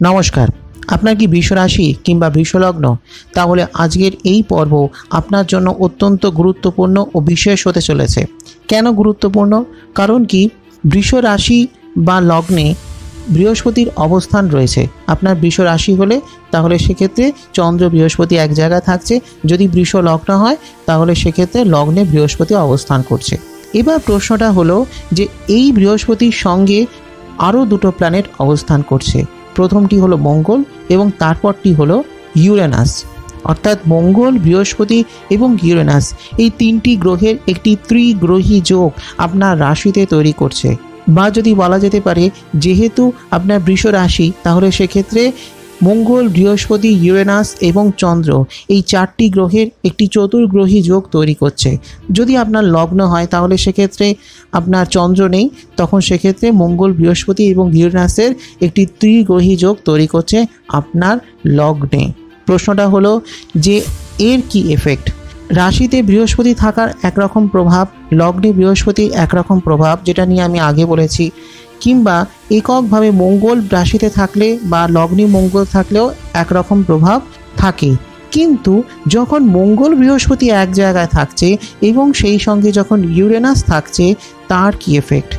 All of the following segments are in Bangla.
নমস্কার। আপনার কি বৃষ রাশি কিংবা বৃষ লগ্ন? তাহলে আজকের এই পর্ব আপনার জন্য অত্যন্ত গুরুত্বপূর্ণ ও বিশেষ হতে চলেছে। কেন গুরুত্বপূর্ণ? কারণ কি, বৃষ রাশি বা লগ্নে বৃহস্পতির অবস্থান রয়েছে। আপনার বৃষ রাশি হলে তাহলে সেক্ষেত্রে চন্দ্র বৃহস্পতি এক জায়গায় থাকছে। যদি বৃষ লগ্ন হয় তাহলে সেক্ষেত্রে লগ্নে বৃহস্পতি অবস্থান করছে। এবার প্রশ্নটা হলো যে এই বৃহস্পতির সঙ্গে আরও দুটো প্ল্যানেট অবস্থান করছে। প্রথমটি হলো মঙ্গল এবং তারপরটি হলো ইউরেনাস। অর্থাৎ মঙ্গল, বৃহস্পতি এবং ইউরেনাস এই তিনটি গ্রহের একটি ত্রিগ্রহী যোগ আপনার রাশিতে তৈরি করছে। বা যদি বলা যেতে পারে, যেহেতু আপনার বৃষ রাশি, তাহলে সেক্ষেত্রে মঙ্গল, বৃহস্পতি, ইউরেনাস এবং চন্দ্র এই চারটি গ্রহের একটি চতুর্গ্রহী যোগ তৈরি করছে। যদি আপনার লগ্ন হয় তাহলে সেক্ষেত্রে আপনার চন্দ্র নেই, তখন সেক্ষেত্রে মঙ্গল, বৃহস্পতি এবং ইউরেনাসের একটি ত্রিগ্রহী যোগ তৈরি করছে আপনার লগ্নে। প্রশ্নটা হলো যে এর কি এফেক্ট? রাশিতে বৃহস্পতি থাকার একরকম প্রভাব, লগ্নে বৃহস্পতি একরকম প্রভাব, যেটা নিয়ে আমি আগে বলেছি। কিংবা এককভাবে মঙ্গল রাশিতে থাকলে বা লগ্নে মঙ্গল থাকলেও একরকম প্রভাব থাকে। কিন্তু যখন মঙ্গল বৃহস্পতি এক জায়গায় থাকছে এবং সেই সঙ্গে যখন ইউরেনাস থাকছে, তার কি এফেক্ট?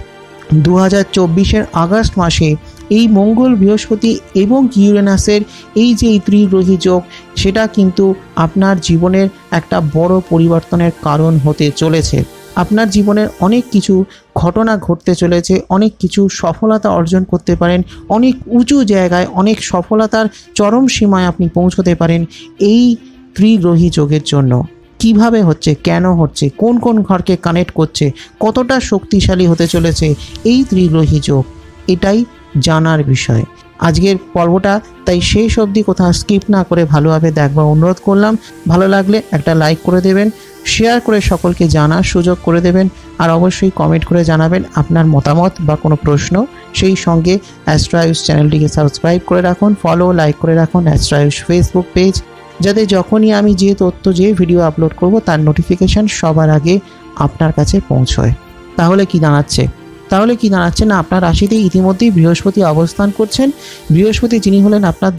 2024 আগস্ট মাসে এই মঙ্গল, বৃহস্পতি এবং ইউরেনাসের এই যে ত্রিগ্রহী যোগ, সেটা কিন্তু আপনার জীবনের একটা বড় পরিবর্তনের কারণ হতে চলেছে। আপনার জীবনের অনেক কিছু ঘটনা ঘটতে চলেছে, অনেক কিছু সফলতা অর্জন করতে পারেন, অনেক উঁচু জায়গায়, অনেক সফলতার চরম সীমায় আপনি পৌঁছতে পারেন এই ত্রিগ্রহী যোগের জন্য। কিভাবে হচ্ছে, কেন হচ্ছে, কোন কোন ঘরকে কানেক্ট করছে, কতটা শক্তিশালী হতে চলেছে এই ত্রিগ্রহী যোগ, এটাই জানার বিষয় আজকের পর্বটা। তাই শেষ অবধি কোথাও স্কিপ না করে ভালোভাবে দেখবার অনুরোধ করলাম। ভালো লাগলে একটা লাইক করে দেবেন, শেয়ার করে সকলকে জানার সুযোগ করে দেবেন, আর অবশ্যই কমেন্ট করে জানাবেন আপনার মতামত বা কোনো প্রশ্ন। সেই সঙ্গে অ্যাস্ট্রো আয়ুষ চ্যানেলটিকে সাবস্ক্রাইব করে রাখুন, ফলো লাইক করে রাখুন অ্যাস্ট্রো আয়ুষ ফেসবুক পেজ, যাতে যখনই আমি যে তথ্য, যে ভিডিও আপলোড করব তার নোটিফিকেশান সবার আগে আপনার কাছে পৌঁছয়। তাহলে কি দাঁড়াচ্ছে না, আপনার রাশিতে ইতিমধ্যেই বৃহস্পতি অবস্থান করছেন। বৃহস্পতি যিনি হলেন আপনার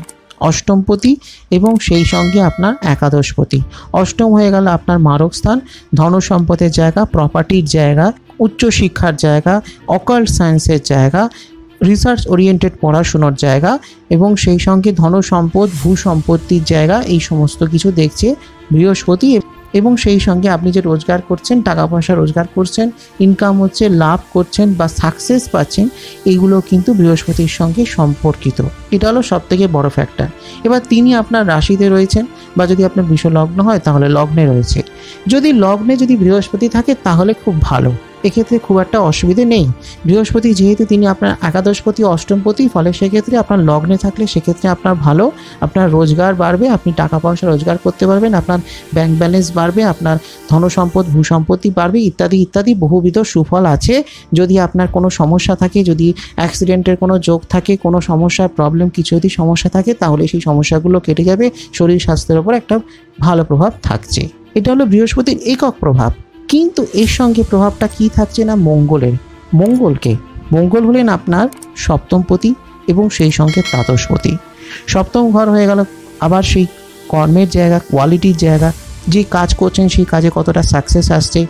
অষ্টমপতি এবং সেই সঙ্গে আপনার একাদশপতি। অষ্টম হয়ে গেল আপনার মারক স্থান, ধন সম্পদের জায়গা, প্রপার্টির জায়গা, উচ্চশিক্ষার জায়গা, অকাল্ট সায়েন্সের জায়গা, রিসার্চ ওরিয়েন্টেড পড়াশুনোর জায়গা এবং সেই সঙ্গে ধন সম্পদ, ভূ সম্পত্তির জায়গা, এই সমস্ত কিছু দেখছে বৃহস্পতি। এবং সেই সঙ্গে আপনি যে রোজগার করছেন, টাকা পয়সা রোজগার করছেন, ইনকাম হচ্ছে, লাভ করছেন বা সাকসেস পাচ্ছেন, এইগুলো কিন্তু বৃহস্পতির সঙ্গে সম্পর্কিত। এটা হলো সবথেকে বড় ফ্যাক্টর। এবার তিনি আপনার রাশিতে রয়েছেন, বা যদি আপনার বৃষ লগ্ন হয় তাহলে লগ্নে রয়েছে। যদি লগ্নে যদি বৃহস্পতি থাকে তাহলে খুব ভালো, এক্ষেত্রে খুব একটা অসুবিধে নেই। বৃহস্পতি যেহেতু তিনি আপনার একাদশপতি, অষ্টমপতি, ফলে সেক্ষেত্রে আপনার লগ্নে থাকলে সেক্ষেত্রে আপনার ভালো, আপনার রোজগার বাড়বে, আপনি টাকা পয়সা রোজগার করতে পারবেন, আপনার ব্যাংক ব্যালেন্স বাড়বে, আপনার ধনসম্পদ, ভূসম্পত্তি বাড়বে, ইত্যাদি ইত্যাদি বহুবিধ সুফল আছে। যদি আপনার কোনো সমস্যা থাকে, যদি অ্যাক্সিডেন্টের কোনো যোগ থাকে, কোনো সমস্যা, প্রবলেম, কিছু যদি সমস্যা থাকে, তাহলে সেই সমস্যাগুলো কেটে যাবে, শরীর স্বাস্থ্যের ওপর একটা ভালো প্রভাব থাকছে। এটা হলো বৃহস্পতির একক প্রভাব। কিন্তু এর সঙ্গে প্রভাবটা কি থাকছে না মঙ্গলের। মঙ্গল হলেন আপনার সপ্তমপতি এবং সেই সঙ্গে দ্বাদশপতি। সপ্তম ঘর হয়ে গেল আবার সেই কর্মের জায়গা, কোয়ালিটির জায়গা, যে কাজ করছেন সেই কাজে কতটা সাকসেস আসছে,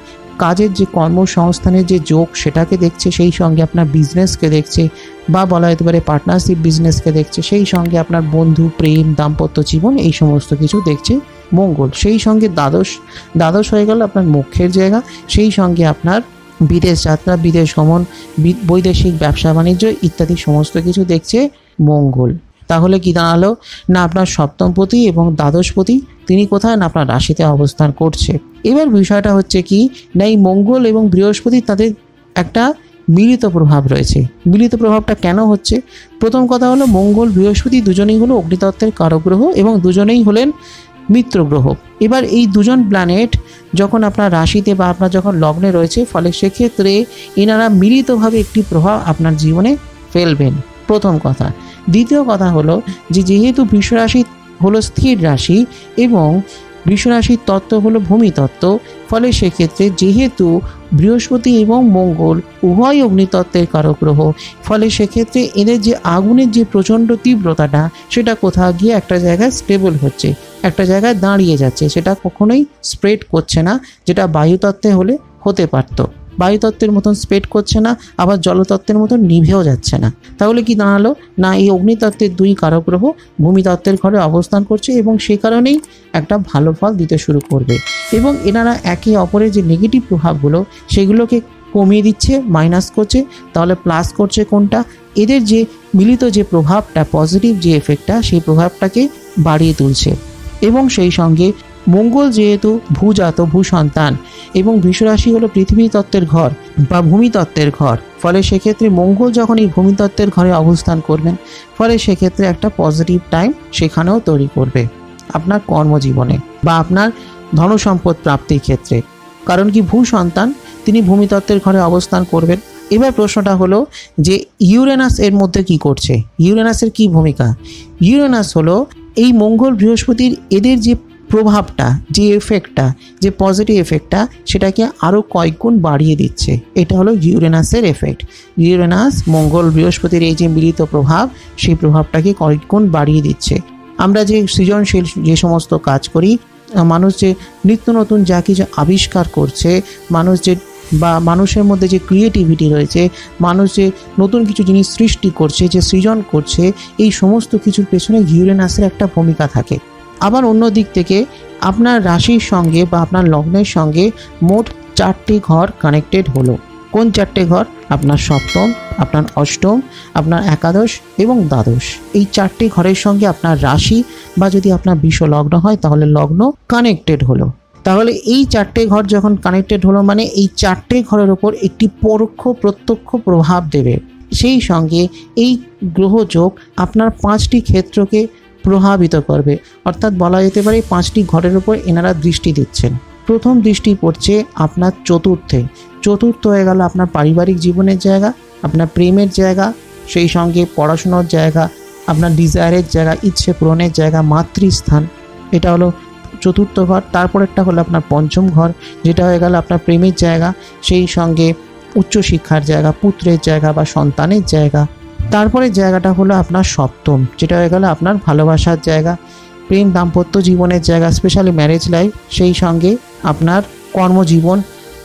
কাজের যে কর্মসংস্থানের যে যোগ সেটাকে দেখছে, সেই সঙ্গে আপনার বিজনেসকে দেখছে, বা বলা যেতে পারে পার্টনারশিপ বিজনেসকে দেখছে, সেই সঙ্গে আপনার বন্ধু, প্রেম, দাম্পত্য জীবন, এই সমস্ত কিছু দেখছে মঙ্গল। সেই সঙ্গে দ্বাদশ হয়ে গেল আপনার মোক্ষের জায়গা, সেই সঙ্গে আপনার বিদেশ যাত্রা, বিদেশ গমন, বৈদেশিক ব্যবসা বাণিজ্য ইত্যাদি সমস্ত কিছু দেখছে মঙ্গল। তাহলে কি দাঁড়ালো না, আপনার সপ্তমপতি এবং দ্বাদশপতি তিনি কোথায় না আপনার রাশিতে অবস্থান করছে। এবার বিষয়টা হচ্ছে কি না, এই মঙ্গল এবং বৃহস্পতি তাদের একটা মিলিত প্রভাব রয়েছে। মিলিত প্রভাবটা কেন হচ্ছে? প্রথম কথা হলো, মঙ্গল বৃহস্পতি দুজনেই হলো অগ্নিতত্ত্বের কারগ্রহ এবং দুজনেই হলেন মিত্র গ্রহ। এবার এই দুজন প্ল্যানেট যখন আপনার রাশিতে বা আপনার যখন লগ্নে রয়েছে, ফলে সেক্ষেত্রে এনারা মিলিতভাবে একটি প্রভাব আপনার জীবনে ফেলবেন, প্রথম কথা। দ্বিতীয় কথা হলো যে যেহেতু বৃষ রাশি হলো স্থির রাশি এবং বৃষরাশির তত্ত্ব হলো ভূমি তত্ত্ব, ফলে সেক্ষেত্রে যেহেতু বৃহস্পতি এবং মঙ্গল উভয় অগ্নিতত্ত্বের কারক গ্রহ, ফলে সেক্ষেত্রে এদের যে আগুনের যে প্রচণ্ড তীব্রতাটা সেটা কোথাও গিয়ে একটা জায়গায় স্টেবল হচ্ছে, একটা জায়গায় দাঁড়িয়ে যাচ্ছে, সেটা কখনোই স্প্রেড করছে না, যেটা বায়ুতত্ত্বে হলে হতে পারত। বায়ুতত্ত্বের মতন স্প্রেড করছে না, আবার জলতত্ত্বের মতন নিভেও যাচ্ছে না। তাহলে কি দাঁড়ালো না, এই অগ্নিতত্ত্বের দুই কারক গ্রহ ভূমিতত্ত্বের ঘরে অবস্থান করছে এবং সে কারণেই একটা ভালো ফল দিতে শুরু করবে। এবং এনারা একে অপরের যে নেগেটিভ প্রভাবগুলো সেগুলোকে কমিয়ে দিচ্ছে, মাইনাস করছে, তাহলে প্লাস করছে কোনটা, এদের যে মিলিত যে প্রভাবটা, পজিটিভ যে এফেক্টটা, সেই প্রভাবটাকে বাড়িয়ে তুলছে। এবং সেই সঙ্গে মঙ্গল যেহেতু ভূজাত, ভূসন্তান, এবং বৃষরাশি হলো পৃথিবী তত্ত্বের ঘর বা ভূমিতত্ত্বের ঘর, ফলে সেক্ষেত্রে মঙ্গল যখন এই ভূমিতত্ত্বের ঘরে অবস্থান করবেন, ফলে সেক্ষেত্রে একটা পজিটিভ টাইম সেখানেও তৈরি করবে আপনার কর্মজীবনে বা আপনার ধনসম্পদ প্রাপ্তির ক্ষেত্রে। কারণ কি, ভূসন্তান তিনি ভূমিতত্ত্বের ঘরে অবস্থান করবেন। এবার প্রশ্নটা হলো যে ইউরেনাস এর মধ্যে কি করছে, ইউরেনাসের কি ভূমিকা? ইউরেনাস হলো এই মঙ্গল বৃহস্পতির এদের যে প্রভাবটা, যে এফেক্টটা, যে পজিটিভ এফেক্টটা, সেটাকে আরও কয়েক গুণ বাড়িয়ে দিচ্ছে। এটা হলো ইউরেনাসের এফেক্ট। ইউরেনাস মঙ্গল বৃহস্পতির এই যে মিলিত প্রভাব, সেই প্রভাবটাকে কয়েক গুণ বাড়িয়ে দিচ্ছে। আমরা যে সৃজনশীল যে সমস্ত কাজ করি, মানুষ যে নিত্য নতুন যা কিছু আবিষ্কার করছে, মানুষ যে বা মানুষের মধ্যে যে ক্রিয়েটিভিটি রয়েছে, মানুষ যে নতুন কিছু জিনিস সৃষ্টি করছে, যে সৃজন করছে, এই সমস্ত কিছুর পেছনে ইউরেনাসের একটা ভূমিকা থাকে। আবার অন্য দিক থেকে আপনার রাশির সঙ্গে বা আপনার লগ্নের সঙ্গে মোট 4টি ঘর কানেক্টেড হলো। কোন 4টে ঘর? আপনার সপ্তম, আপনার অষ্টম, আপনার একাদশ এবং দ্বাদশ। এই 4টি ঘরের সঙ্গে আপনার রাশি বা যদি আপনার বৃষ লগ্ন হয় তাহলে লগ্ন কানেক্টেড হলো। তাহলে এই 4টে ঘর যখন কানেক্টেড হলো, মানে এই 4টে ঘরের ওপর একটি পরোক্ষ প্রত্যক্ষ প্রভাব দেবে। সেই সঙ্গে এই গ্রহযোগ আপনার 5টি ক্ষেত্রকে প্রভাবিত করবে, অর্থাৎ বলা যেতে পারে 5টি ঘরের উপর এনারা দৃষ্টি দিচ্ছেন। প্রথম দৃষ্টি পড়ছে আপনার চতুর্থে। চতুর্থ হয়ে গেল আপনার পারিবারিক জীবনের জায়গা, আপনার প্রেমের জায়গা, সেই সঙ্গে পড়াশোনার জায়গা, আপনার ডিজায়ারের জায়গা, ইচ্ছে পূরণের জায়গা, মাতৃস্থান, এটা হলো চতুর্থ ঘর। তারপরেরটা হলো আপনার পঞ্চম ঘর, যেটা হয়ে গেল আপনার প্রেমের জায়গা, সেই সঙ্গে উচ্চশিক্ষার জায়গা, পুত্রের জায়গা বা সন্তানের জায়গা। তারপরে জায়গাটা হলো আপনার সপ্তম, যেটা হয়ে গেল আপনার ভালোবাসার জায়গা, প্রেম দাম্পত্য জীবনের জায়গা, স্পেশালি ম্যারেজ লাইফ, সেই সঙ্গে আপনার কর্মজীবন,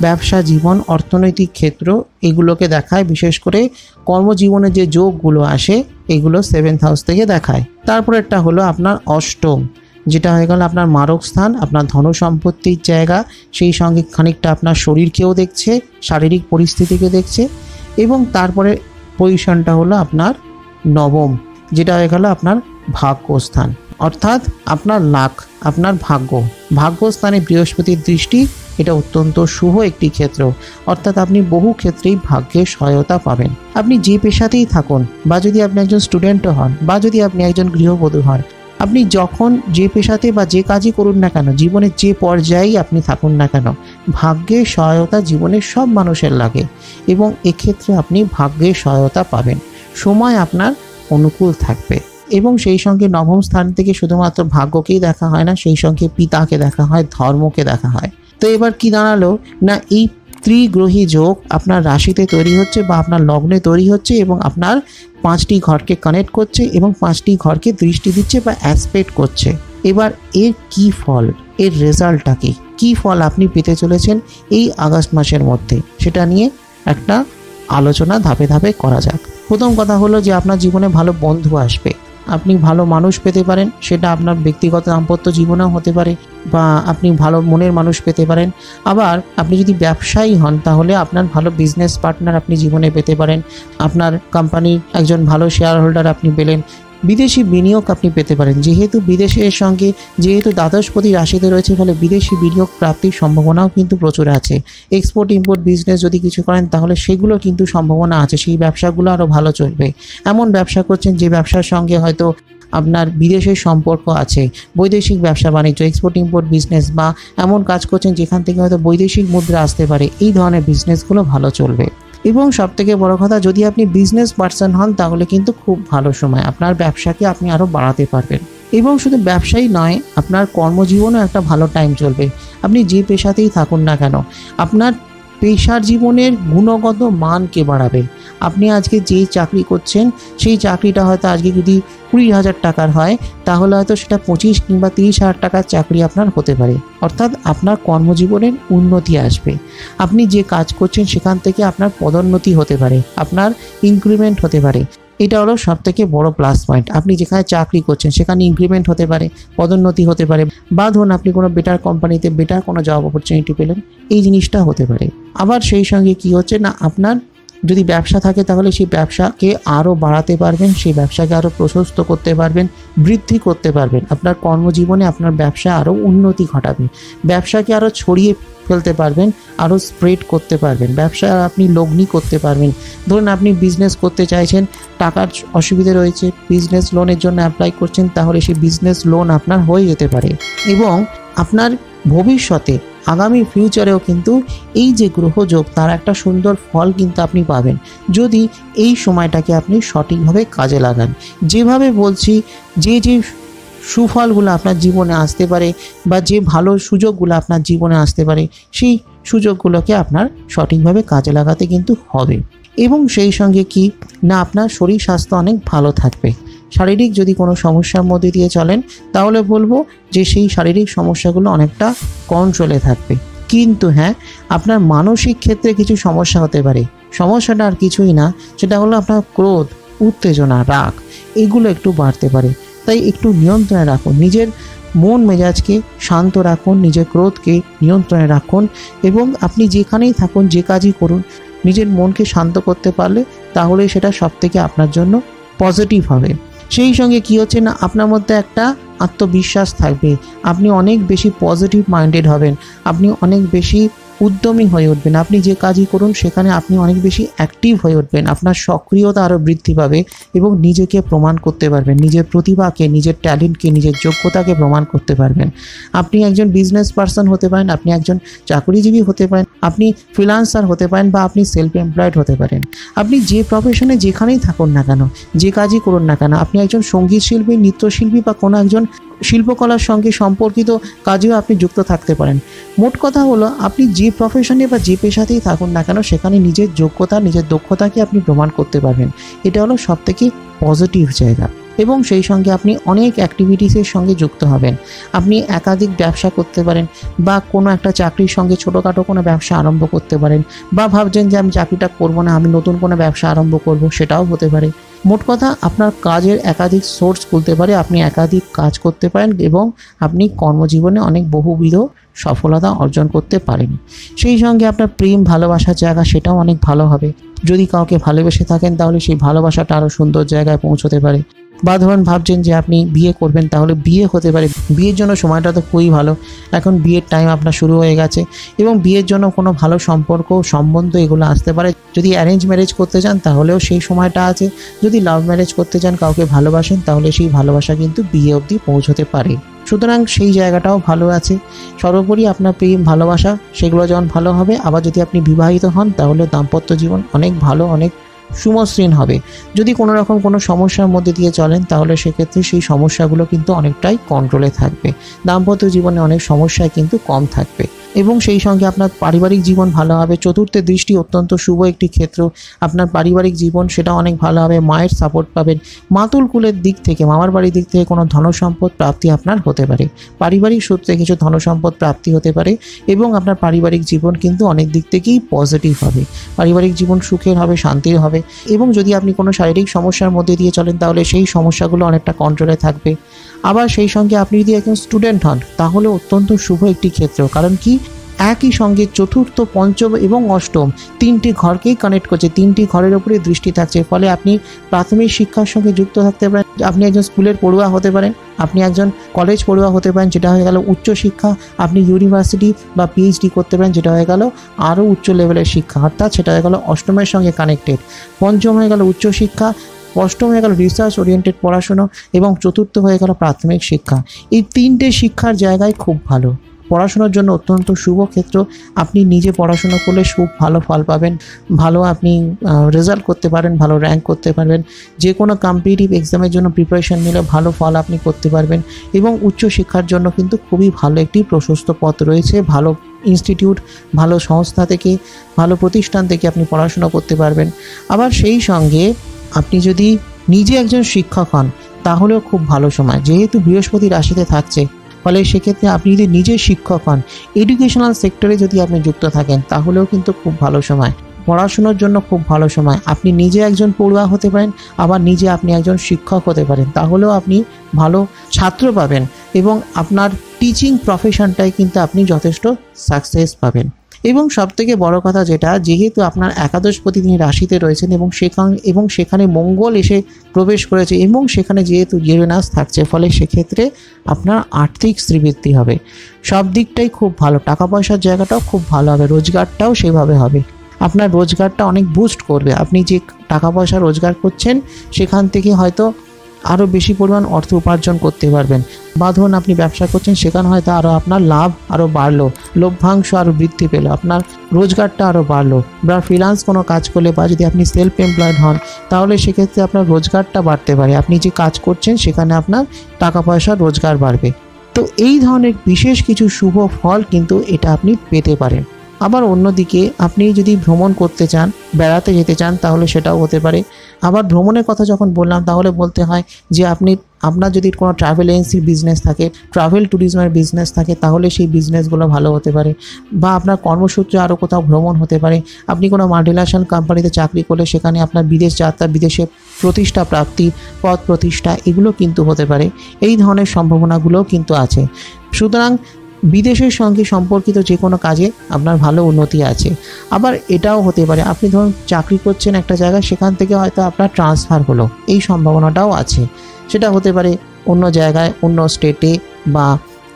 ব্যবসা জীবন, অর্থনৈতিক ক্ষেত্র, এগুলোকে দেখায়। বিশেষ করে কর্মজীবনে যে যোগগুলো আসে এগুলো 7th হাউস থেকে দেখায়। তারপরেরটা হলো আপনার অষ্টম, যেটা হয়ে গেল আপনার মারক স্থান, আপনার ধনসম্পত্তির জায়গা, সেই সঙ্গে খানিকটা আপনার শরীরকেও দেখছে, শারীরিক পরিস্থিতিকে দেখছে। এবং তারপরে পজিশনটা হলো আপনার নবম, যেটা হয়ে গেল আপনার ভাগ্যস্থান, অর্থাৎ আপনার লাক, আপনার ভাগ্যস্থানে বৃহস্পতির দৃষ্টি, এটা অত্যন্ত শুভ একটি ক্ষেত্র। অর্থাৎ আপনি বহু ক্ষেত্রেই ভাগ্যের সহায়তা পাবেন। আপনি যে পেশাতেই থাকুন, বা যদি আপনি একজন স্টুডেন্টও হন, বা যদি আপনি একজন গৃহবধূ হন, আপনি যখন যে পেশাতে বা যে কাজই করুন না কেন, জীবনের যে পর্যায়েই আপনি থাকুন না কেন, ভাগ্যের সহায়তা জীবনের সব মানুষের লাগে এবং এক্ষেত্রে আপনি ভাগ্যের সহায়তা পাবেন। সময় আপনার অনুকূল থাকবে। এবং সেই সঙ্গে নবম স্থান থেকে শুধুমাত্র ভাগ্যকেই দেখা হয় না, সেই সঙ্গে পিতাকে দেখা হয়, ধর্মকে দেখা হয়। তো এবার কি দাঁড়ালো না, এই ত্রিগ্রহী যোগ আপনার রাশিতে তৈরি হচ্ছে বা আপনার লগ্নে তৈরি হচ্ছে এবং আপনার 5টি ঘরকে কানেক্ট করছে এবং 5টি ঘরকে দৃষ্টি দিচ্ছে বা অ্যাসপেক্ট করছে। এবার এর কি ফল, এর রেজাল্টটা কি ফল আপনি পেতে চলেছেন এই আগস্ট মাসের মধ্যে, সেটা নিয়ে একটা আলোচনা ধাপে ধাপে করা যাক। প্রথম কথা হলো যে আপনার জীবনে ভালো বন্ধু আসবে, আপনি ভালো মানুষ পেতে পারেন, সেটা আপনার ব্যক্তিগত দাম্পত্য জীবনেও হতে পারে বা আপনি ভালো মনের মানুষ পেতে পারেন। আবার আপনি যদি ব্যবসায়ী হন তাহলে আপনার ভালো বিজনেস পার্টনার আপনি জীবনে পেতে পারেন, আপনার কোম্পানির একজন ভালো শেয়ার হোল্ডার আপনি পেলেন। বিদেশি বিনিয়োগ আপনি পেতে পারেন, যেহেতু বিদেশের সঙ্গে যেহেতু দ্বাদশপতি রাশিতে রয়েছে, ফলে বিদেশি বিনিয়োগ প্রাপ্তির সম্ভাবনাও কিন্তু প্রচুর আছে। এক্সপোর্ট ইম্পোর্ট বিজনেস যদি কিছু করেন তাহলে সেগুলো কিন্তু সম্ভাবনা আছে, সেই ব্যবসাগুলো আরও ভালো চলবে। এমন ব্যবসা করছেন যে ব্যবসার সঙ্গে হয়তো আপনার বিদেশের সম্পর্ক আছে, বৈদেশিক ব্যবসা বাণিজ্য, এক্সপোর্ট ইম্পোর্ট বিজনেস, বা এমন কাজ করছেন যেখান থেকে হয়তো বৈদেশিক মুদ্রা আসতে পারে, এই ধরনের বিজনেসগুলো ভালো চলবে। এবং সবথেকে বড় কথা, যদি আপনি বিজনেস পার্সন হন তাহলে কিন্তু খুব ভালো সময়, আপনার ব্যবসাকে আপনি আরও বাড়াতে পারবেন। এবং শুধু ব্যবসায়ী নয়, আপনার কর্মজীবনেও একটা ভালো টাইম চলবে। আপনি যে পেশাতেই থাকুন না কেন, আপনার পেশার জীবনের গুণগত মানকে বাড়াবে। আপনি আজকে যে চাকরি করছেন সেই চাকরিটা হয়তো আজকে যদি 20,000 টাকার হয়, তাহলে হয়তো সেটা 25 কিংবা 30,000 টাকার চাকরি আপনার হতে পারে। অর্থাৎ আপনার কর্মজীবনের উন্নতি আসবে। আপনি যে কাজ করছেন সেখান থেকে আপনার পদোন্নতি হতে পারে, আপনার ইনক্রিমেন্ট হতে পারে। এটা হলো সবথেকে বড় প্লাস পয়েন্ট। আপনি যেখানে চাকরি করছেন সেখানে ইনক্রিমেন্ট হতে পারে, পদোন্নতি হতে পারে, বা ধরুন আপনি কোনো বেটার কোম্পানিতে বেটার কোনো জব অপরচুনিটি পেলেন, এই জিনিসটা হতে পারে। আবার সেই সঙ্গে কি হচ্ছে না, আপনার যদি ব্যবসা থাকে তাহলে সেই ব্যবসাকে আরও বাড়াতে পারবেন, সেই ব্যবসাকে আরও প্রশস্ত করতে পারবেন, বৃদ্ধি করতে পারবেন। আপনার কর্মজীবনে আপনার ব্যবসা আরও উন্নতি ঘটাবে, ব্যবসাকে আরও ছড়িয়ে ফেলতে পারবেন, আরও স্প্রেড করতে পারবেন, ব্যবসা আপনি লগ্নি করতে পারবেন। ধরুন আপনি বিজনেস করতে চাইছেন, টাকার অসুবিধে রয়েছে, বিজনেস লোনের জন্য অ্যাপ্লাই করছেন, তাহলে সেই বিজনেস লোন আপনার হয়ে যেতে পারে। এবং আপনার ভবিষ্যতে আগামী ফিউচারেও কিন্তু এই যে গ্রহযোগ, তার একটা সুন্দর ফল কিন্তু আপনি পাবেন যদি এই সময়টাকে আপনি সঠিকভাবে কাজে লাগান। যেভাবে বলছি, যে সুফলগুলো আপনার জীবনে আসতে পারে বা যে ভালো সুযোগগুলো আপনার জীবনে আসতে পারে, সেই সুযোগগুলোকে আপনার সঠিকভাবে কাজে লাগাতে কিন্তু হবে। এবং সেই সঙ্গে কি না, আপনার শরীর স্বাস্থ্য অনেক ভালো থাকবে। শারীরিক যদি কোনো সমস্যার মধ্যে দিয়ে চলেন, তাহলে বলবো যে সেই শারীরিক সমস্যাগুলো অনেকটা কন্ট্রোলে থাকবে। কিন্তু হ্যাঁ, আপনার মানসিক ক্ষেত্রে কিছু সমস্যা হতে পারে। সমস্যাটা আর কিছুই না, সেটা হলো আপনার ক্রোধ, উত্তেজনা, রাগ, এগুলো একটু বাড়তে পারে। তাই একটু নিয়ন্ত্রণে রাখুন, নিজের মন মেজাজকে শান্ত রাখুন, নিজের ক্রোধকে নিয়ন্ত্রণে রাখুন। এবং আপনি যেখানেই থাকুন, যে কাজই করুন, নিজের মনকে শান্ত করতে পারলে তাহলে সেটা সবথেকে আপনার জন্য পজিটিভ হবে। সেই সঙ্গে কি হচ্ছে না, আপনার মধ্যে একটা আত্মবিশ্বাস থাকবে, আপনি অনেক বেশি পজিটিভ মাইন্ডেড হবেন, আপনি অনেক বেশি উদ্যমী হয়ে উঠবেন। আপনি যে কাজই করুন সেখানে আপনি অনেক বেশি অ্যাক্টিভ হয়ে উঠবেন, আপনার সক্রিয়তা আরও বৃদ্ধি পাবে এবং নিজেকে প্রমাণ করতে পারবেন, নিজের প্রতিভাকে, নিজের ট্যালেন্টকে, নিজের যোগ্যতাকে প্রমাণ করতে পারবেন। আপনি একজন বিজনেস পার্সন হতে পারেন, আপনি একজন চাকরিজীবী হতে পারেন, আপনি ফ্রিল্যান্সার হতে পারেন, বা আপনি সেলফ এমপ্লয়েড হতে পারেন। আপনি যে প্রফেশনে যেখানেই থাকুন না কেন, যে কাজই করুন না কেন, আপনি একজন সঙ্গীত শিল্পী, নৃত্যশিল্পী বা কোনো একজন শিল্পকলার সঙ্গে সম্পর্কিত কাজেও আপনি যুক্ত থাকতে পারেন। মোট কথা হলো, আপনি যে প্রফেশনে বা যে পেশাতেই থাকুন না কেন, সেখানে নিজের যোগ্যতা, নিজের দক্ষতাকে আপনি প্রমাণ করতে পারবেন। এটা হলো সবথেকে পজিটিভ জায়গা। এবং সেই সঙ্গে আপনি অনেক অ্যাক্টিভিটিসের সঙ্গে যুক্ত হবেন। আপনি একাধিক ব্যবসা করতে পারেন, বা কোনো একটা চাকরির সঙ্গে ছোটোখাটো কোনো ব্যবসা আরম্ভ করতে পারেন, বা ভাবছেন যে আমি চাকরিটা করবো না, আমি নতুন কোনো ব্যবসা আরম্ভ করব, সেটাও হতে পারে। মোট কথা, আপনার কাজের একাধিক সোর্স খুলতে পারে, আপনি একাধিক কাজ করতে পারেন এবং আপনি কর্মজীবনে অনেক বহুবিধ সফলতা অর্জন করতে পারেন। সেই সঙ্গে আপনার প্রেম ভালোবাসার জায়গা, সেটাও অনেক ভালো হবে। যদি কাউকে ভালোবেসে থাকেন তাহলে সেই ভালোবাসাটা আরও সুন্দর জায়গায় পৌঁছতে পারে। বা ধরুন ভাবছেন যে আপনি বিয়ে করবেন, তাহলে বিয়ে হতে পারে। বিয়ের জন্য সময়টা তো খুবই ভালো, এখন বিয়ের টাইম আপনার শুরু হয়ে গেছে এবং বিয়ের জন্য কোনো ভালো সম্পর্ক, সম্বন্ধ এগুলো আসতে পারে। যদি অ্যারেঞ্জ ম্যারেজ করতে চান তাহলেও সেই সময়টা আছে, যদি লাভ ম্যারেজ করতে চান, কাউকে ভালোবাসেন, তাহলে সেই ভালোবাসা কিন্তু বিয়ে অবধি পৌঁছতে পারে। সুতরাং সেই জায়গাটাও ভালো আছে। সর্বোপরি আপনার প্রেম ভালোবাসা সেগুলো যেমন ভালো হবে, আবার যদি আপনি বিবাহিত হন তাহলে দাম্পত্য জীবন অনেক ভালো, অনেক সুমসৃণ হবে। যদি কোনো রকম কোনো সমস্যার মধ্যে দিয়ে চলেন তাহলে সেক্ষেত্রে সেই সমস্যাগুলো কিন্তু অনেকটাই কন্ট্রোলে থাকবে, দাম্পত্য জীবনে অনেক সমস্যায় কিন্তু কম থাকবে। এবং সেই সঙ্গে আপনার পারিবারিক জীবন ভালো হবে। চতুর্থের দৃষ্টি অত্যন্ত শুভ একটি ক্ষেত্র, আপনার পারিবারিক জীবন সেটা অনেক ভালো হবে। মায়ের সাপোর্ট পাবেন, মাতুল কুলের দিক থেকে, মামার বাড়ির দিক থেকে কোনো ধনসম্পদ প্রাপ্তি আপনার হতে পারে, পারিবারিক সূত্রে কিছু ধনসম্পদ প্রাপ্তি হতে পারে। এবং আপনার পারিবারিক জীবন কিন্তু অনেক দিক থেকেই পজিটিভ হবে, পারিবারিক জীবন সুখের হবে, শান্তির হবে। এবং যদি আপনি কোনো শারীরিক সমস্যার মধ্যে দিয়ে চলেন তাহলে সেই সমস্যাগুলো অনেকটা কন্ট্রোলে থাকবে। আবার সেই সঙ্গে আপনি যদি একজন স্টুডেন্ট হন তাহলে অত্যন্ত শুভ একটি ক্ষেত্র, কারণ কি একই সঙ্গে চতুর্থ, পঞ্চম এবং অষ্টম তিনটি ঘরকেই কানেক্ট করছে, তিনটি ঘরের উপরে দৃষ্টি থাকছে। ফলে আপনি প্রাথমিক শিক্ষার সঙ্গে যুক্ত থাকতে পারেন, আপনি একজন স্কুলের পড়ুয়া হতে পারেন, আপনি একজন কলেজ পড়ুয়া হতে পারেন, যেটা হয়ে গেল উচ্চশিক্ষা। আপনি ইউনিভার্সিটি বা পিএইচডি করতে পারেন, যেটা হয়ে গেল আরও উচ্চ লেভেলের শিক্ষা, অর্থাৎ সেটা হয়ে গেল অষ্টমের সঙ্গে কানেক্টেড। পঞ্চম হয়ে গেল উচ্চশিক্ষা, অষ্টম হয়ে গেল রিসার্চ ওরিয়েন্টেড পড়াশুনো, এবং চতুর্থ হয়ে গেল প্রাথমিক শিক্ষা। এই তিনটে শিক্ষার জায়গায় খুব ভালো। পড়াশোনার জন্য অত্যন্ত শুভ ক্ষেত্র। আপনি নিজে পড়াশোনা করলে খুব ভালো ফল পাবেন, ভালো আপনি রেজাল্ট করতে পারেন, ভালো র্যাঙ্ক করতে পারবেন। যে কোনো কম্পিটিটিভ এক্সামের জন্য প্রিপারেশন নিলে ভালো ফল আপনি করতে পারবেন এবং উচ্চশিক্ষার জন্য কিন্তু খুবই ভালো একটি প্রশস্ত পথ রয়েছে। ভালো ইনস্টিটিউট, ভালো সংস্থা থেকে, ভালো প্রতিষ্ঠান থেকে আপনি পড়াশোনা করতে পারবেন। আবার সেই সঙ্গে আপনি যদি নিজে একজন শিক্ষক হন তাহলেও খুব ভালো সময়, যেহেতু বৃহস্পতি রাশিতে থাকছে, ফলে সেক্ষেত্রে আপনি যদি নিজে শিক্ষক হন, এডুকেশনাল সেক্টরে যদি আপনি যুক্ত থাকেন তাহলেও কিন্তু খুব ভালো সময়, পড়াশোনার জন্য খুব ভালো সময়। আপনি নিজে একজন পড়ুয়া হতে পারেন, আবার নিজে আপনি একজন শিক্ষক হতে পারেন, তাহলেও আপনি ভালো ছাত্র পাবেন এবং আপনার টিচিং প্রফেশনটাই কিন্তু আপনি যথেষ্ট সাকসেস পাবেন। এবং সবথেকে বড় কথা যেটা, যেহেতু আপনার একাদশপতি তিনি রাশিতে রয়েছেন এবং সেখানে মঙ্গল এসে প্রবেশ করেছে এবং সেখানে যেহেতু ইউরেনাস থাকছে, ফলে সেক্ষেত্রে আপনার আর্থিক শ্রীবৃদ্ধি হবে। সব দিকটাই খুব ভালো, টাকা পয়সার জায়গাটাও খুব ভালো হবে, রোজগারটাও সেভাবে হবে। আপনার রোজগারটা অনেক বুস্ট করবে। আপনি যে টাকা পয়সা রোজগার করছেন সেখান থেকে হয়তো আরও বেশি পরিমাণ অর্থ উপার্জন করতে পারবেন, বা ধরুন আপনি ব্যবসা করছেন সেখানে হয়তো আরও আপনার লাভ আরও বাড়লো, লভ্যাংশ আরও বৃদ্ধি পেল, আপনার রোজগারটা আরও বাড়লো। বা ফ্রিল্যান্স কোনো কাজ করলে বা যদি আপনি সেলফ এমপ্লয়েড হন তাহলে সেক্ষেত্রে আপনার রোজগারটা বাড়তে পারে। আপনি যে কাজ করছেন সেখানে আপনার টাকা পয়সা রোজগার বাড়বে। তো এই ধরনের বিশেষ কিছু শুভ ফল কিন্তু এটা আপনি পেতে পারেন। আবার অন্যদিকে আপনি যদি ভ্রমণ করতে চান, বেড়াতে যেতে চান, তাহলে সেটাও হতে পারে। আবার ভ্রমণের কথা যখন বললাম তাহলে বলতে হয় যে আপনার যদি কোনো ট্রাভেল এজেন্সির বিজনেস থাকে, ট্রাভেল ট্যুরিজমের বিজনেস থাকে, তাহলে সেই বিজনেসগুলো ভালো হতে পারে। বা আপনার কর্মসূত্রে আরও কোথাও ভ্রমণ হতে পারে। আপনি কোনো মাল্টিন্যাশনাল কোম্পানিতে চাকরি করলে সেখানে আপনার বিদেশ যাত্রা, বিদেশে প্রতিষ্ঠা প্রাপ্তি, পদ প্রতিষ্ঠা, এগুলো কিন্তু হতে পারে। এই ধরনের সম্ভাবনাগুলোও কিন্তু আছে। সুতরাং বিদেশের সঙ্গে সম্পর্কিত যে কোনো কাজে আপনার ভালো উন্নতি আছে। আবার এটাও হতে পারে আপনি ধরুন চাকরি করছেন একটা জায়গায়, সেখান থেকে হয়তো আপনার ট্রান্সফার হলো, এই সম্ভাবনাটাও আছে। সেটা হতে পারে অন্য জায়গায়, অন্য স্টেটে বা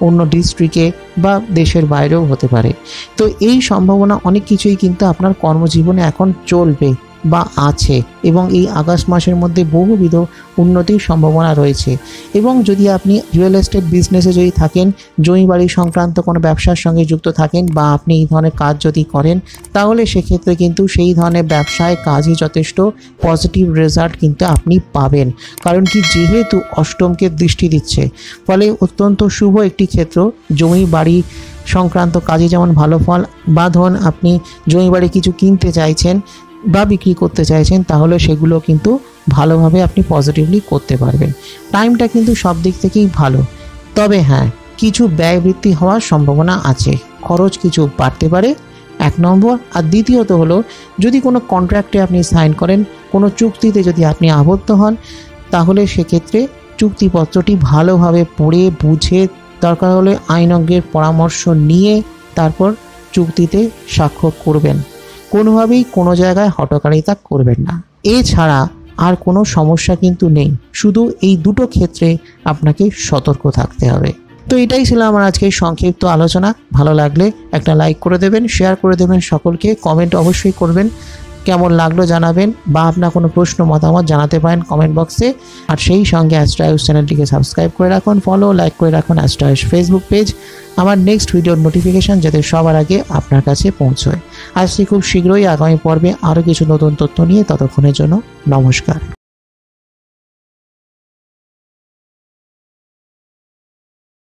অন্য ডিস্ট্রিক্টে বা দেশের বাইরেও হতে পারে। তো এই সম্ভাবনা অনেক কিছুই কিন্তু আপনার কর্মজীবনে এখন চলবে বা আছে এবং এই আগস্ট মাসের মধ্যে বহুবিধ উন্নতির সম্ভাবনা রয়েছে। এবং যদি আপনি রিয়েল এস্টেট বিজনেসে যদি থাকেন, জমি বাড়ি সংক্রান্ত কোনো ব্যবসার সঙ্গে যুক্ত থাকেন, বা আপনি এই ধরনের কাজ যদি করেন, তাহলে সেক্ষেত্রে কিন্তু সেই ধরনের ব্যবসায় কাজে যথেষ্ট পজিটিভ রেজাল্ট কিন্তু আপনি পাবেন। কারণ কি, যেহেতু অষ্টমকে দৃষ্টি দিচ্ছে, ফলে অত্যন্ত শুভ একটি ক্ষেত্র। জমি বাড়ি সংক্রান্ত কাজে যেমন ভালো ফল, বা ধরুন আপনি জমি বাড়ি কিছু কিনতে চাইছেন বা বিক্রি করতে চাইছেন, তাহলে সেগুলো কিন্তু ভালোভাবে আপনি পজিটিভলি করতে পারবেন। টাইমটা কিন্তু সব দিক থেকেই ভালো। তবে হ্যাঁ, কিছু ব্যয় বৃদ্ধি হওয়ার সম্ভাবনা আছে, খরচ কিছু বাড়তে পারে, এক নম্বর। আর দ্বিতীয়ত হলো, যদি কোনো কন্ট্রাক্টে আপনি সাইন করেন, কোনো চুক্তিতে যদি আপনি আবদ্ধ হন, তাহলে সেক্ষেত্রে চুক্তিপত্রটি ভালোভাবে পড়ে বুঝে, দরকার হলে আইনজ্ঞের পরামর্শ নিয়ে তারপর চুক্তিতে স্বাক্ষর করবেন। কোনোভাবেই কোনো জায়গায় হঠকারিতা করবেন না। এছাড়া আর কোনো সমস্যা কিন্তু নেই, শুধু এই দুটো ক্ষেত্রে আপনাকে সতর্ক থাকতে হবে। তো এটাই ছিল আমার আজকের সংক্ষিপ্ত আলোচনা। ভালো লাগলে একটা লাইক করে দেবেন, শেয়ার করে দেবেন সকলকে, কমেন্ট অবশ্যই করবেন, কেমন লাগলো জানাবেন, বা আপনার কোনো প্রশ্ন মতামত জানাতে পারেন কমেন্ট বক্সে। আর সেই সঙ্গে অ্যাস্ট্রো চ্যানেলটিকে সাবস্ক্রাইব করে রাখুন, ফলো লাইক করে রাখুন অ্যাস্ট্রো ফেসবুক পেজ, আমার নেক্সট ভিডিওর নোটিফিকেশান যাতে সবার আগে আপনার কাছে পৌঁছয়। আসছি খুব শীঘ্রই আগামী পর্বে আরও কিছু নতুন তথ্য নিয়ে। ততক্ষণের জন্য নমস্কার।